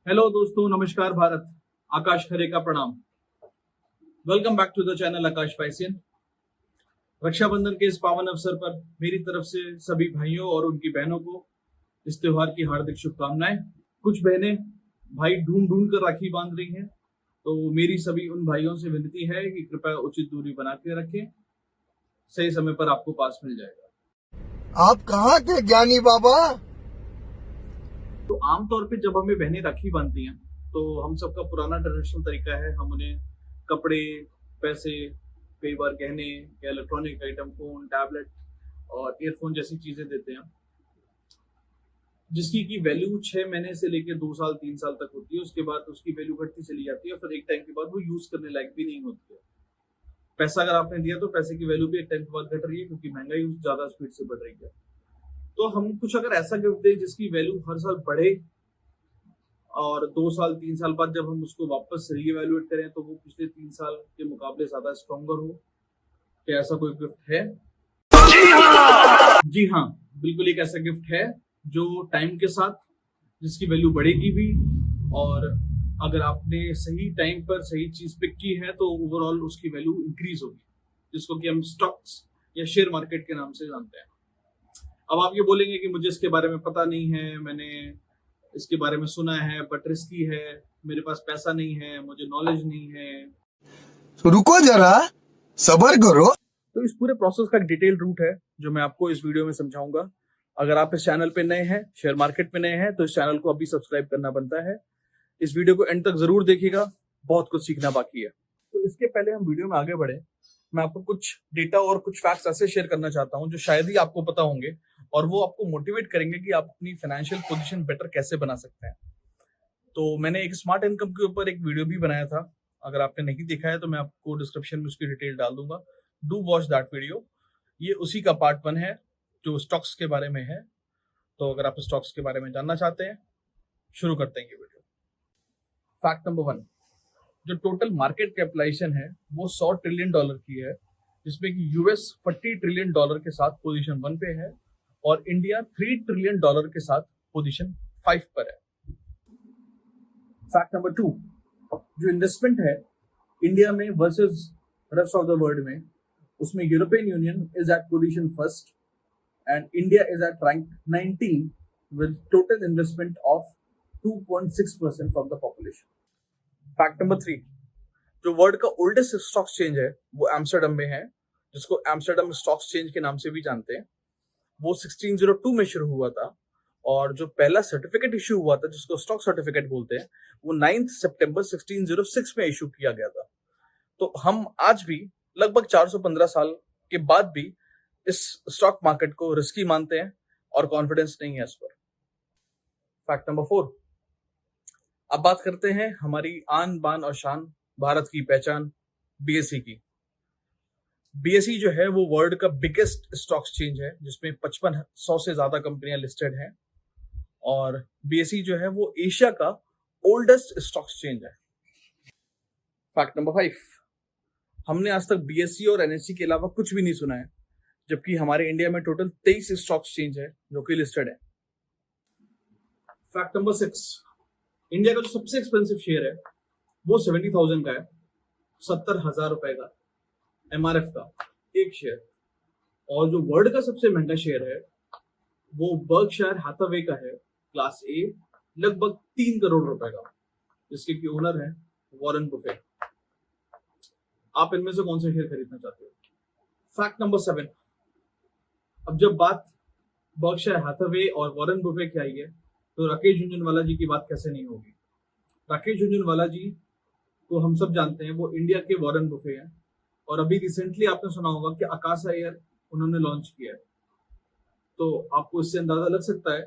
Hello दोस्तों, नमस्कार भारत। आकाश खरे का प्रणाम। Welcome back to the channel Aakash पाइसियन। रक्षाबंधन के इस पावन अवसर पर मेरी तरफ से सभी भाइयों और उनकी बहनों को इस त्योहार की हार्दिक शुभकामनाएं। कुछ बहनें भाई ढूंढ ढूंढ कर राखी बांध रही हैं, तो मेरी सभी उन भाइयों से विनती है कि कृपया उचित दूरी बना के रखें। सही समय पर आपको पास मिल जाएगा। आप कहाँ के ज्ञानी बाबा? तो आमतौर पे जब हमें बहनें राखी बांधती हैं तो हम सबका पुराना ट्रेडिशनल तरीका है, हम उन्हें कपड़े, पैसे, कई बार गहने या इलेक्ट्रॉनिक आइटम, फोन, टैबलेट और ईयरफोन जैसी चीजें देते हैं, जिसकी की वैल्यू 6 महीने से लेकर 2 साल 3 साल तक होती है। उसके बाद उसकी वैल्यू घटती चली जाती है और फिर एक टाइम के बाद वो यूज करने लायक भी नहीं होती है। पैसा अगर आपने दिया तो पैसे की वैल्यू भी एक टाइम के बाद घट रही है, क्योंकि महंगाई ज्यादा स्पीड से बढ़ रही है। तो हम कुछ अगर ऐसा गिफ्ट दें जिसकी वैल्यू हर साल बढ़े और 2 साल 3 साल बाद जब हम उसको वापस रीएवैल्यूएट करें तो वो पिछले 3 साल के मुकाबले ज्यादा स्ट्रॉन्गर हो। क्या ऐसा कोई गिफ्ट है? जी हाँ, बिल्कुल एक ऐसा गिफ्ट है जो टाइम के साथ जिसकी वैल्यू बढ़ेगी भी, और अगर आपने सही टाइम पर सही चीज पिक की है तो ओवरऑल उसकी वैल्यू इंक्रीज होगी, जिसको कि हम स्टॉक्स या शेयर मार्केट के नाम से जानते हैं। अब आप ये बोलेंगे कि मुझे इसके बारे में पता नहीं है, मैंने इसके बारे में सुना है बट रिस्की है, मेरे पास पैसा नहीं है, मुझे नॉलेज नहीं है। तो रुको जरा, सब्र करो। तो इस पूरे प्रोसेस का एक डिटेल रूट है जो मैं आपको इस वीडियो में समझाऊंगा। अगर आप इस चैनल पे नए हैं, शेयर मार्केट पे नए हैं, तो इस चैनल को अभी सब्सक्राइब करना बनता है। इस वीडियो को एंड तक जरूर देखिएगा, बहुत कुछ सीखना बाकी है। तो इसके पहले हम वीडियो में आगे बढ़े, मैं आपको कुछ डेटा और कुछ फैक्ट्स ऐसे शेयर करना चाहता हूं जो शायद ही आपको पता होंगे और वो आपको मोटिवेट करेंगे कि आप अपनी फाइनेंशियल पोजीशन बेटर कैसे बना सकते हैं। तो मैंने एक स्मार्ट इनकम के ऊपर एक वीडियो भी बनाया था, अगर आपने नहीं देखा है तो मैं आपको डिस्क्रिप्शन में उसकी डिटेल डाल दूंगा। Do watch that video. ये उसी का पार्ट 1 है जो स्टॉक्स के बारे में है। तो अगर आप स्टॉक्स के बारे में जानना चाहते हैं, शुरू करते हैं ये वीडियो। फैक्ट नंबर 1, जो टोटल मार्केट कैपिटलाइजेशन है वो $100 ट्रिलियन की है, जिसमें कि यूएस $40 ट्रिलियन के साथ पोजीशन 1 पे है और इंडिया $3 ट्रिलियन के साथ पोजीशन 5 पर है। फैक्ट नंबर 2, जो इन्वेस्टमेंट है इंडिया में versus rest of the world में, उसमें European Union is at position 1 and India is at rank 19 with total investment of 2.6% from the population. Fact number 3, जो वर्ल्ड का ओल्डेस्ट स्टॉक एक्सचेंज है वो Amsterdam में है, जिसको एम्स्टर्डम स्टॉक एक्सचेंज के नाम से भी जानते हैं। वो 1602 में शुरू हुआ था और जो पहला सर्टिफिकेट इश्यू हुआ था, जिसको स्टॉक सर्टिफिकेट बोलते हैं, वो 9 सितंबर 1606 में इश्यू किया गया था। तो हम आज भी लगभग 415 साल के बाद भी इस स्टॉक मार्केट को रिस्की मानते हैं और कॉन्फिडेंस नहीं है इस पर। फैक्ट नंबर 4, अब बात करते हैं हमारी आन बान और शान, भारत की पहचान बीएसई की। बीएसई जो है वो वर्ल्ड का बिगेस्ट स्टॉक एक्सचेंज है, जिसमें 5500 से ज्यादा कंपनियां लिस्टेड हैं और बीएसई जो है वो एशिया का ओल्डेस्ट स्टॉक एक्सचेंज है। फैक्ट नंबर 5, हमने आज तक बीएसई और एनएसई के अलावा कुछ भी नहीं सुना है, जबकि हमारे इंडिया में टोटल 23 स्टॉक एक्सचेंज है जो कि लिस्टेड है। फैक्ट नंबर 6, इंडिया का जो सबसे एक्सपेंसिव शेयर है वो 70,000 का है, 70,000 रुपए का एमआरएफ का एक शेयर। और जो वर्ल्ड का सबसे महंगा शेयर है वो बर्कशायर हैथवे का है, क्लास ए, लगभग 3 करोड़ रुपए का, जिसके की ओनर है वॉरेन बुफेट। आप इनमें से कौन सा शेयर खरीदना चाहते हो? फैक्ट नंबर 7, अब जब बात बर्कशायर हैथवे और वॉरेन बुफेट की आई है तो राकेश झुनझुनवाला जी की बात कैसे नहीं होगी। राकेश झुनझुनवाला जी को हम सब जानते हैं, वो इंडिया के वॉरेन बुफेट हैं और अभी रिसेंटली आपने सुना होगा कि आकाशा एयर उन्होंने लॉन्च किया है। तो आपको इससे अंदाजा लग सकता है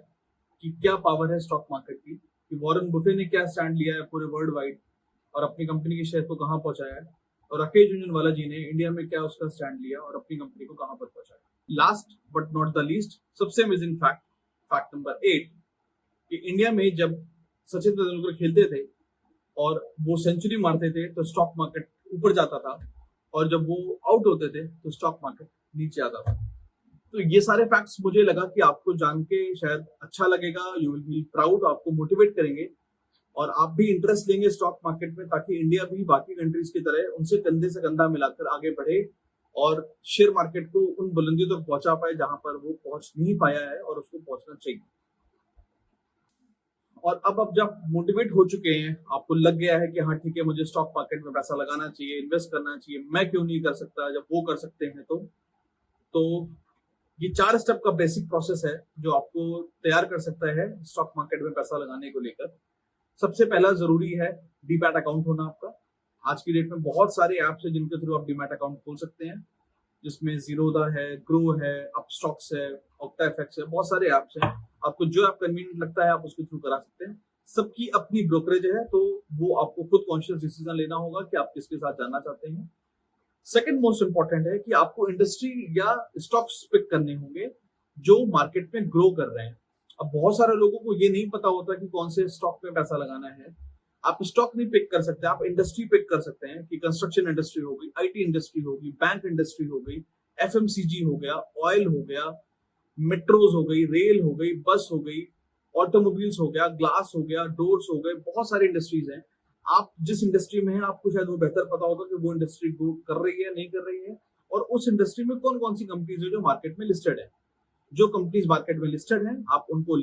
कि क्या पावर है स्टॉक मार्केट की, कि वॉरेन बुफेट ने क्या स्टैंड लिया है पूरे वर्ल्ड वाइड और अपनी कंपनी के शेयर को कहां पहुंचाया है, और राकेश झुनझुनवाला जी ने इंडिया में क्या उसका स्टैंड लिया और अपनी कंपनी को कहां पर पहुंचाया। Last but not the least, सबसे अमेजिंग फैक्ट, फैक्ट नंबर 8, कि इंडिया में जब सचिन तेंदुलकर खेलते थे और वो सेंचुरी मारते थे तो स्टॉक मार्केट ऊपर जाता था, और जब वो आउट होते थे तो स्टॉक मार्केट नीचे आता था। तो ये सारे फैक्ट्स मुझे लगा कि आपको जान के शायद अच्छा लगेगा, यू विल फील प्राउड, आपको मोटिवेट करेंगे और आप भी इंटरेस्ट लेंगे स्टॉक मार्केट में, ताकि इंडिया भी बाकी कंट्रीज की तरह उनसे कंधे से कंधा मिलाकर आगे बढ़े और शेयर मार्केट को उन बुलंदियों तक पहुंचा पाए जहां पर वो पहुंच नहीं पाया है और उसको पहुंचना चाहिए। और अब जब मोटिवेट हो चुके हैं, आपको लग गया है कि हाँ ठीक है, मुझे स्टॉक मार्केट में पैसा लगाना चाहिए, इन्वेस्ट करना चाहिए, मैं क्यों नहीं कर सकता जब वो कर सकते हैं। तो ये 4 स्टेप का बेसिक प्रोसेस है जो आपको तैयार कर सकता है स्टॉक मार्केट में पैसा लगाने को लेकर। सबसे पहला जरूरी है डीमैट अकाउंट होना आपका। आज की डेट में बहुत सारे ऐप्स है जिनके थ्रू आप डीमैट अकाउंट खोल सकते हैं, जिसमें जीरोधा है, ग्रो है, अपस्टॉक्स है, ऑक्टाफेक्स है, बहुत सारे ऐप्स हैं। आपको जो ऐप कन्वीनियंट लगता है आप उसके थ्रू करा सकते हैं। सबकी अपनी ब्रोकरेज है, तो वो आपको खुद कॉन्शियस डिसीजन लेना होगा कि आप किसके साथ जाना चाहते हैं। सेकंड मोस्ट इंपॉर्टेंट है कि आपको इंडस्ट्री या स्टॉक्स पिक करने होंगे जो मार्केट में ग्रो कर रहे हैं। अब बहुत सारे लोगों को ये नहीं पता होता कि कौन से स्टॉक में पैसा लगाना है। आप स्टॉक नहीं पिक कर सकते, आप इंडस्ट्री पिक कर सकते हैं कि कंस्ट्रक्शन इंडस्ट्री हो गई, आईटी इंडस्ट्री होगी, बैंक इंडस्ट्री हो गई, एफएमसीजी हो गया, ऑयल हो गया, मेट्रोज हो गई, रेल हो गई, बस हो गई, ऑटोमोबाइल्स हो गया, ग्लास हो गया, डोर्स हो गए, बहुत सारी इंडस्ट्रीज हैं। आप जिस इंडस्ट्री में हैं आपको शायद वो बेहतर पता होगा कि वो इंडस्ट्री ग्रो कर रही है नहीं कर रही है, और उस इंडस्ट्री में कौन कौन सी कंपनीज है जो मार्केट में लिस्टेड है। जो कंपनीज मार्केट में लिस्टेड है आप उनको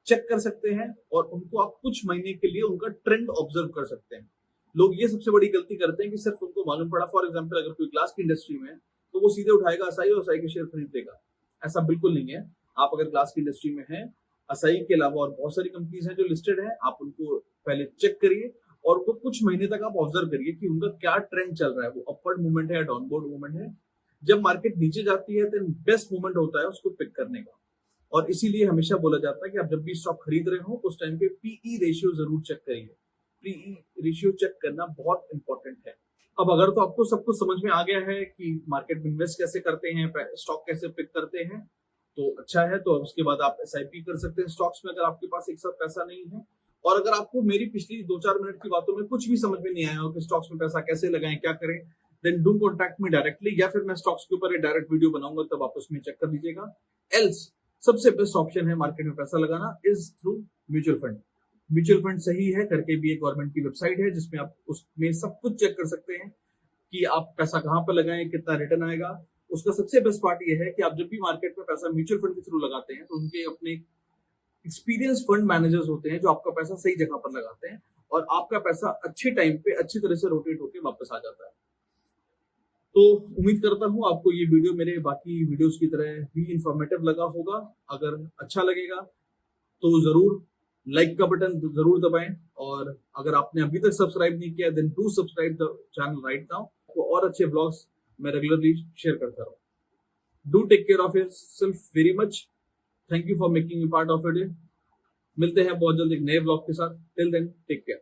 चेक कर सकते हैं और उनको आप कुछ महीने के लिए उनका ट्रेंड ऑब्जर्व कर सकते हैं। लोग ये सबसे बड़ी गलती करते हैं कि सिर्फ उनको मालूम पड़ा, फॉर एग्जांपल अगर कोई ग्लास की इंडस्ट्री में है तो वो सीधे उठाएगा असाई और असाई के शेयर खरीद लेगा। ऐसा बिल्कुल नहीं है। आप अगर ग्लास की इंडस्ट्री में हैं, असाई के अलावा और बहुत सारी कंपनीज हैं जो लिस्टेड है, आप उनको पहले चेक करिए और उनको कुछ महीने तक आप ऑब्जर्व करिए कि उनका क्या ट्रेंड चल रहा है, वो अपवर्ड मूवमेंट है या डाउनवर्ड मूवमेंट है। जब मार्केट नीचे जाती है तो बेस्ट मूवमेंट होता है उसको पिक करने का, और इसीलिए हमेशा बोला जाता है कि आप जब भी स्टॉक खरीद रहे हो उस टाइम पे पीई रेशियो जरूर चेक करिए। पीई रेशियो चेक करना बहुत इंपॉर्टेंट है। अब अगर तो आपको सब कुछ समझ में आ गया है कि मार्केट में इन्वेस्ट कैसे करते हैं, स्टॉक कैसे पिक करते हैं, तो अच्छा है। तो उसके बाद आप एसआईपी कर सकते हैं स्टॉक्स में अगर आपके पास एक साथ पैसा नहीं है। और अगर आपको मेरी पिछली 2-4 मिनट की बातों में कुछ भी समझ में नहीं आया हो कि स्टॉक्स में पैसा कैसे लगाएं, क्या करें, then do contact me directly, या फिर मैं स्टॉक्स के ऊपर एक डायरेक्ट वीडियो बनाऊंगा तब आप उसमें चेक कर लीजिएगा। एल्स सबसे बेस्ट ऑप्शन है मार्केट में पैसा लगाना is through mutual fund. Mutual fund सही है करके भी एक गवर्नमेंट की वेबसाइट है जिसमें आप उसमें सब कुछ चेक कर सकते हैं कि आप पैसा कहां पर लगाएं, कितना रिटर्न आएगा। उसका सबसे बेस्ट पार्ट ये है कि आप जब भी मार्केट में पैसा म्यूचुअल फंड के थ्रू लगाते हैं तो उनके अपने एक्सपीरियंस फंड मैनेजर्स होते हैं जो आपका पैसा सही जगह पर लगाते हैं और आपका पैसा अच्छे टाइम पे अच्छी तरह से रोटेट होकर वापस आ जाता है। तो उम्मीद करता हूं आपको ये वीडियो मेरे बाकी वीडियोस की तरह भी इंफॉर्मेटिव लगा होगा। अगर अच्छा लगेगा तो जरूर लाइक का बटन जरूर दबाएं, और अगर आपने अभी तक सब्सक्राइब नहीं किया then do subscribe the channel right now. तो और अच्छे ब्लॉग्स मैं रेगुलरली शेयर करता रहूं। Do take care of yourself very much. Thank you for making you part of it. मिलते हैं बहुत जल्द एक नए ब्लॉग के साथ। Till then take care.